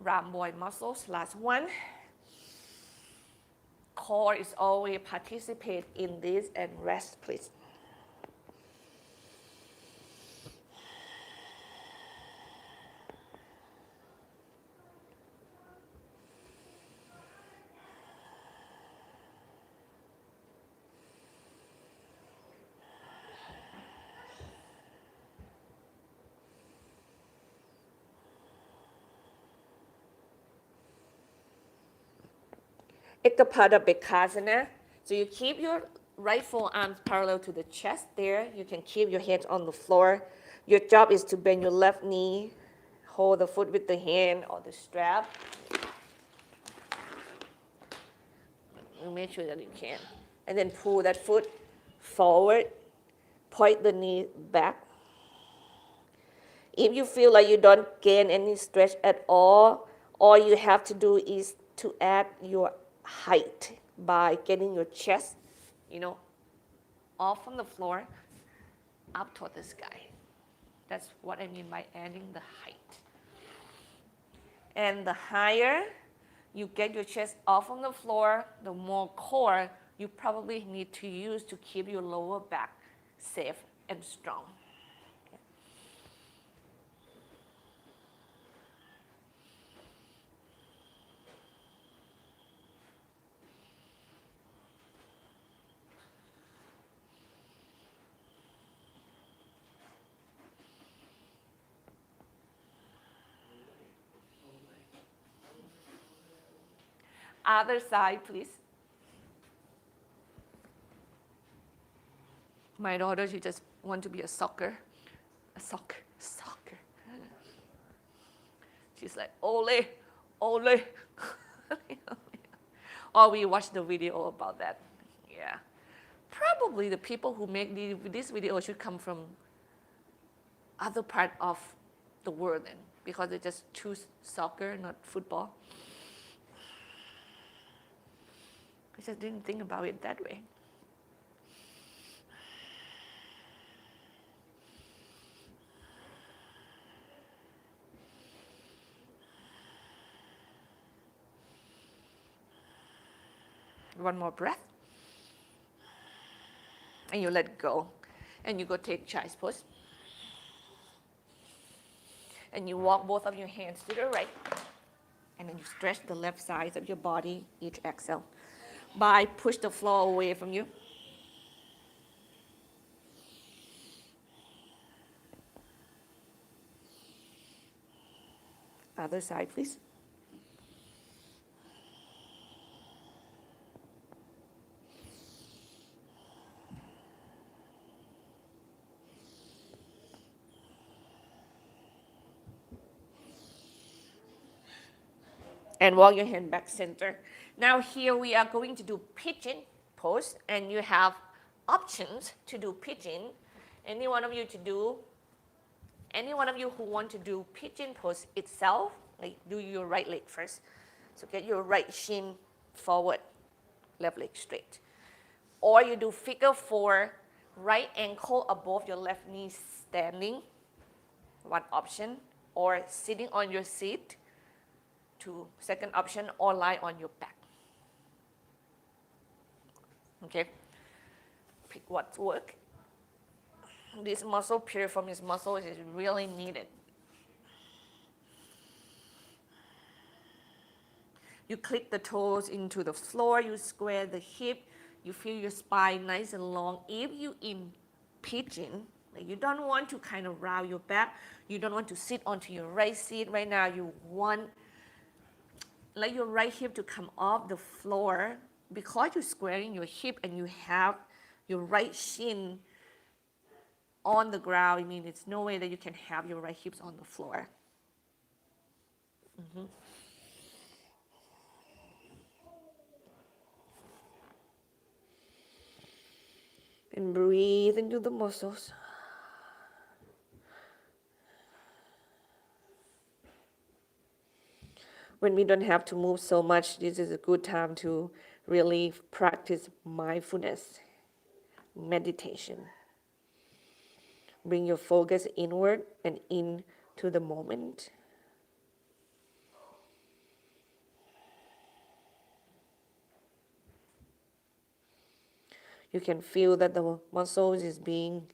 rhomboid muscles. Last one. Core is always participate in this, and rest, please. Ekapada Bekasana. So you keep your right forearms parallel to the chest there. You can keep your hands on the floor. Your job is to bend your left knee, hold the foot with the hand or the strap. You make sure that you can. And then pull that foot forward, point the knee back. If you feel like you don't gain any stretch at all you have to do is to add your height by getting your chest, off from the floor, up toward the sky. That's what I mean by adding the height. And the higher you get your chest off from the floor, the more core you probably need to use to keep your lower back safe and strong. Other side, please. My daughter, she just wants to be a soccer. She's like, ole, ole. Or we watched the video about that. Yeah. Probably the people who make this video should come from other part of the world then, because they just choose soccer, not football. I just didn't think about it that way. One more breath. And you let go. And you go take child's pose. And you walk both of your hands to the right. And then you stretch the left side of your body each exhale. By push the floor away from you. Other side, please. And walk your hand back center. Now here we are going to do pigeon pose, and you have options to do pigeon. Any one of you who want to do pigeon pose itself, like do your right leg first. So get your right shin forward, left leg straight. Or you do figure four, right ankle above your left knee standing, one option. Or sitting on your seat, second option, or lie on your back. Okay, pick what works. This muscle, piriformis muscle, is really needed. You click the toes into the floor, you square the hip, you feel your spine nice and long. If you in pigeon, you don't want to kind of round your back, you don't want to sit onto your right seat right now, you want like your right hip to come off the floor. Because you're squaring your hip and you have your right shin on the ground, I mean, it's no way that you can have your right hips on the floor. And breathe into the muscles. When we don't have to move so much, this is a good time to really practice mindfulness, meditation. Bring your focus inward and into the moment. You can feel that the muscles is being,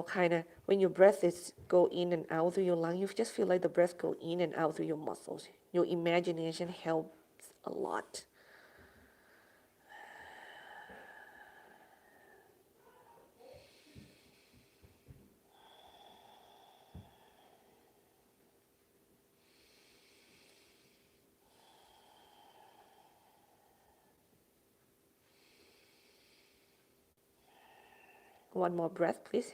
kind of, when your breath is go in and out through your lung, you just feel like the breath go in and out through your muscles. Your imagination helps a lot. One more breath, please.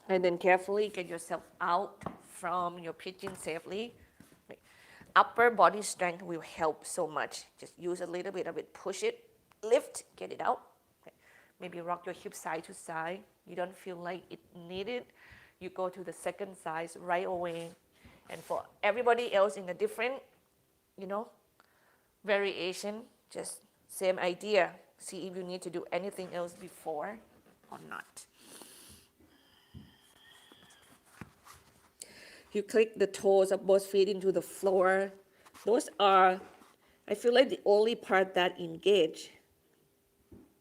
And then carefully get yourself out from your pigeon safely. Upper body strength will help so much. Just use a little bit of it. Push it, lift, get it out. Maybe rock your hips side to side. You don't feel like it needed. You go to the second side right away. And for everybody else in a different, variation, just same idea. See if you need to do anything else before or not. You click the toes of both feet into the floor. Those are, I feel like, the only part that engage,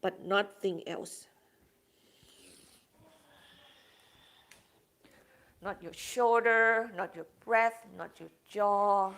but nothing else. Not your shoulder, not your breath, not your jaw.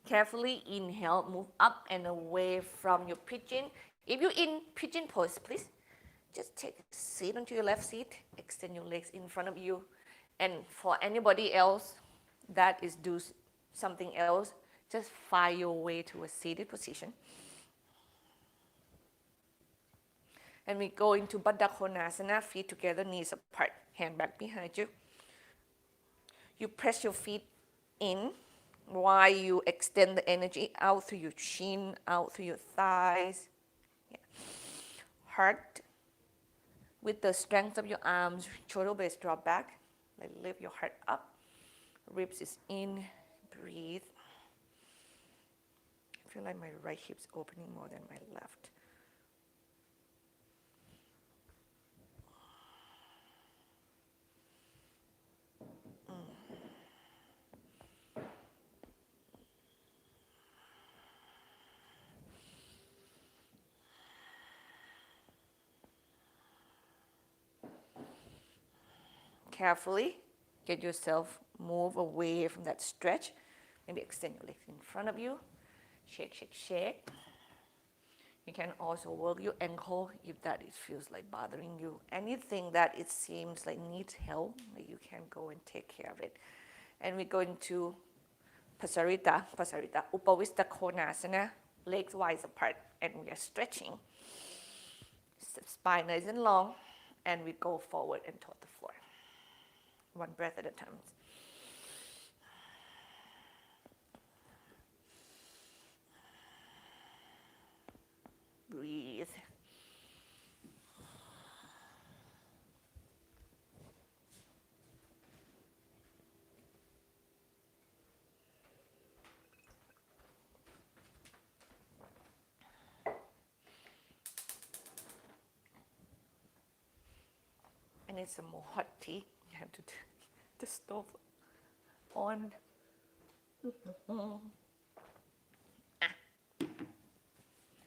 Carefully inhale, move up and away from your pigeon. If you're in pigeon pose, please just take a seat onto your left seat, extend your legs in front of you. And for anybody else that is do something else, just find your way to a seated position. And we go into Baddha Konasana, feet together, knees apart, hand back behind you. You press your feet in while you extend the energy out through your chin, out through your thighs. Yeah. Heart, with the strength of your arms, shoulder blades drop back. Lift your heart up. Ribs is in, breathe. I feel like my right hip's opening more than my left. Carefully get yourself move away from that stretch. Maybe extend your legs in front of you. Shake, shake, shake. You can also work your ankle if that it feels like bothering you. Anything that it seems like needs help, you can go and take care of it. And we go into Pasarita, Upavista Konasana, legs wide apart, and we are stretching. Spine nice and long, and we go forward and toward the floor. One breath at a time. Breathe. I need some more hot tea. I have to turn the stove on.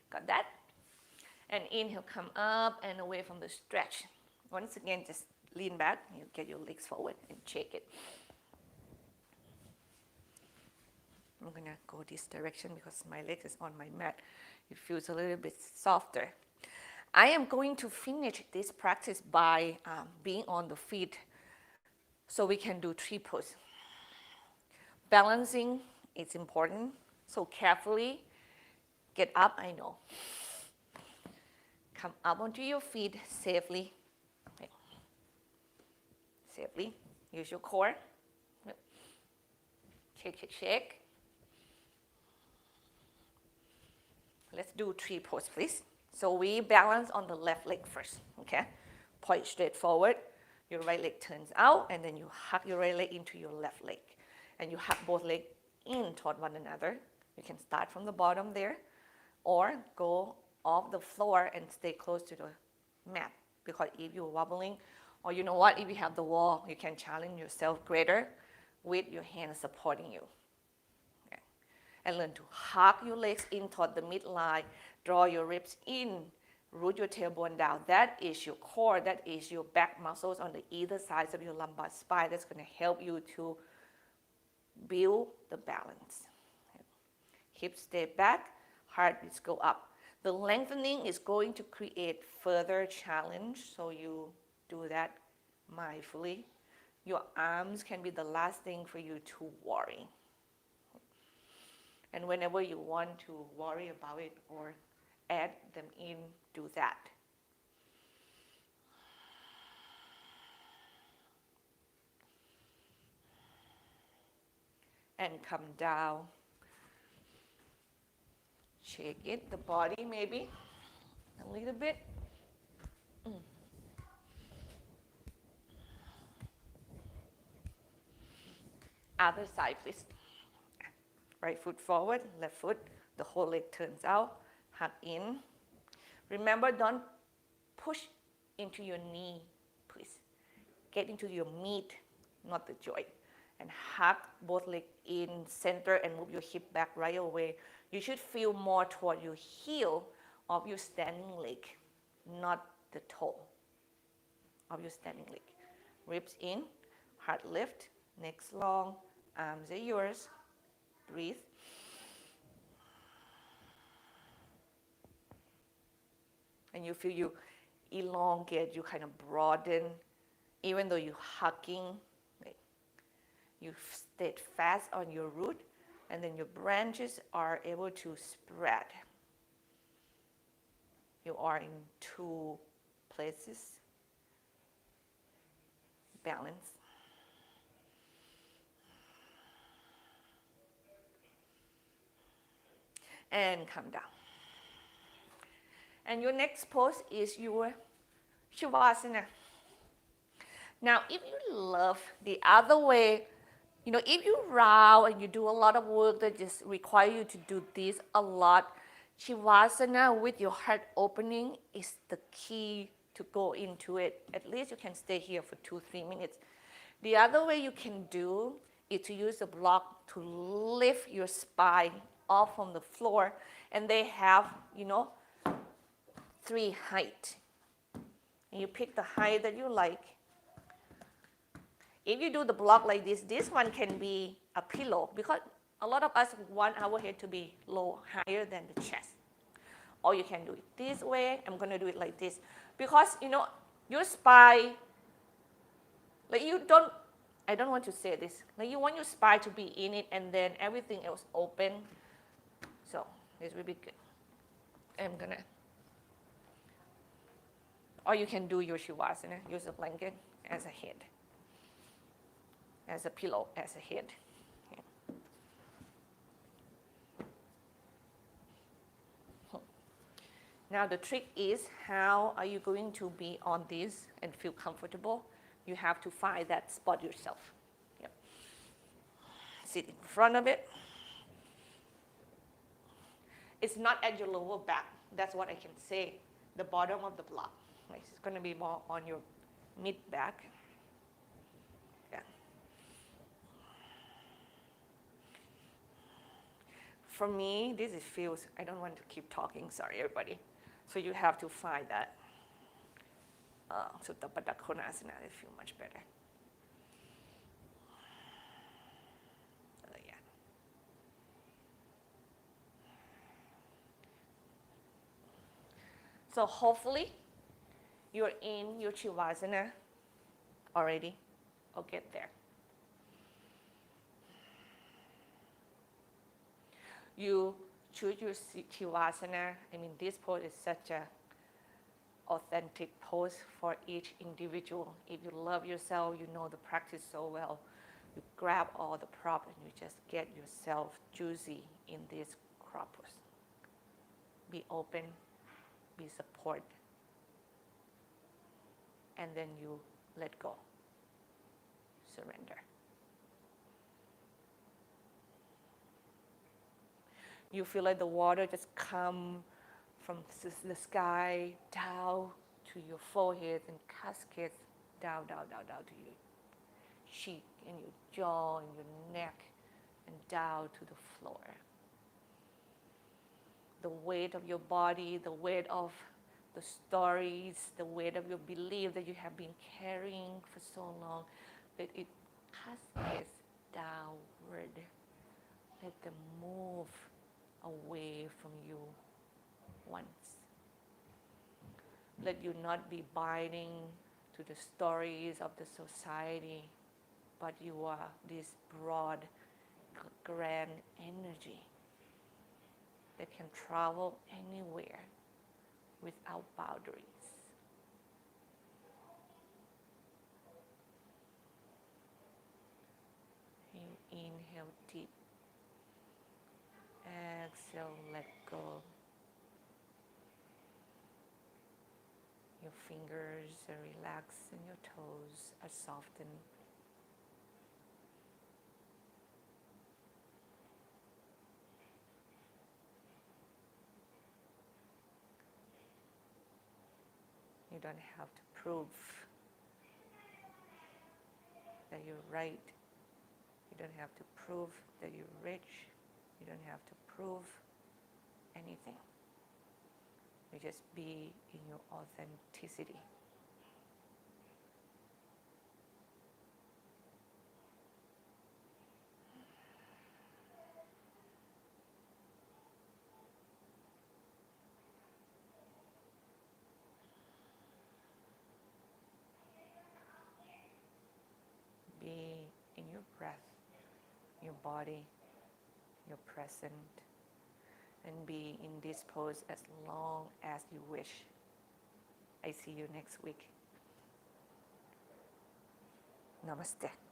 Got that? And inhale, come up and away from the stretch. Once again, just lean back. You get your legs forward and shake it. I'm gonna go this direction because my leg is on my mat. It feels a little bit softer. I am going to finish this practice by being on the feet so we can do tree pose. Balancing is important, so carefully get up, I know. Come up onto your feet safely. Okay. Safely, use your core. Shake, shake, shake. Let's do tree pose, please. So we balance on the left leg first, okay? Point straight forward. Your right leg turns out, and then you hug your right leg into your left leg. And you hug both legs in toward one another. You can start from the bottom there, or go off the floor and stay close to the mat. Because if you're wobbling Or you know what, if you have the wall, you can challenge yourself greater with your hands supporting you. Okay. And learn to hug your legs in toward the midline, draw your ribs in, root your tailbone down. That is your core, that is your back muscles on the either sides of your lumbar spine. That's going to help you to build the balance. Hips stay back, heartbeats go up. The lengthening is going to create further challenge, so you do that mindfully. Your arms can be the last thing for you to worry. And whenever you want to worry about it or add them in, do that. And come down. Shake it, the body maybe, a little bit. Other side, please. Right foot forward, left foot, the whole leg turns out, hug in. Remember, don't push into your knee, please. Get into your meat, not the joint. And hug both legs in center and move your hip back right away. You should feel more toward your heel of your standing leg, not the toe of your standing leg. Ribs in, heart lift, neck long, arms are yours. Breathe. And you feel you elongate, you kind of broaden, even though you're hugging. You stay fast on your root, and then your branches are able to spread. You are in two places. Balance. And come down. And your next pose is your Shavasana. Now, if you love the other way, if you round and you do a lot of work that just require you to do this a lot, Shavasana with your heart opening is the key to go into it. At least you can stay here for 2-3 minutes. The other way you can do is to use the block to lift your spine off from the floor, and they have, 3 heights. And you pick the height that you like. If you do the block like this one can be a pillow, because a lot of us want our head to be higher than the chest. Or you can do it this way. I'm going to do it like this. Because, your spine, I don't want to say this, you want your spine to be in it and then everything else open. So this will be good. Or you can do your Shavasana, use a blanket as a head. As a pillow, as a head. Okay. Now the trick is, how are you going to be on this and feel comfortable? You have to find that spot yourself. Yep. Sit in front of it. It's not at your lower back. That's what I can say. The bottom of the block. It's going to be more on your mid back. For me, this feels, I don't want to keep talking, sorry everybody. So you have to find that. Sutta Pada Konasana, it feels much better. Yeah. So hopefully, you're in your Shavasana already, or get there. You choose your Shavasana. This pose is such a authentic pose for each individual. If you love yourself, you know the practice so well. You grab all the prop and you just get yourself juicy in this crop pose. Be open, be support, and then you let go. Surrender. You feel like the water just come from the sky down to your forehead and cascade down, down, down, down to your cheek and your jaw and your neck, and down to the floor. The weight of your body, the weight of the stories, the weight of your belief that you have been carrying for so long, let it cascade downward. Let them move away from you once. Let you not be binding to the stories of the society, but you are this broad, grand energy that can travel anywhere without boundaries. You inhale deep. Exhale, let go. Your fingers are relaxed and your toes are softened. You don't have to prove that you're right. You don't have to prove that you're rich. You don't have to prove anything. You just be in your authenticity. Be in your breath, your body, your present, and be in this pose as long as you wish. I see you next week. Namaste.